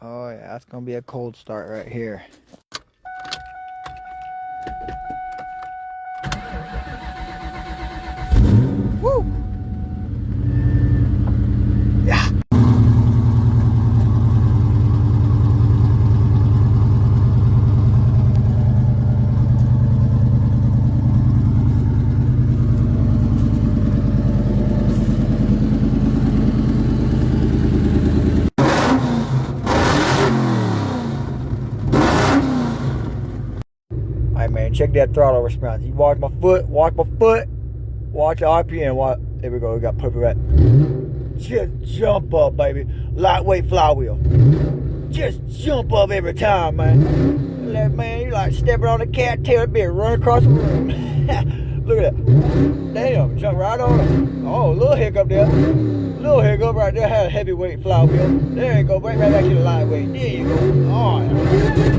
Oh yeah, that's gonna be a cold start right here. Woo! Yeah. Alright man, check that throttle response. You watch my foot, watch the RPM, watch. There we go, we got puppy rat. Just jump up, baby. Lightweight flywheel. Just jump up every time, man. Man, you like stepping on a cattail, it'd be a run across the room. Look at that. Damn, jump right on it. Oh, a little hiccup there. Little hiccup right there. Had a heavyweight flywheel. There you go, bring right back to the lightweight. There you go. Alright.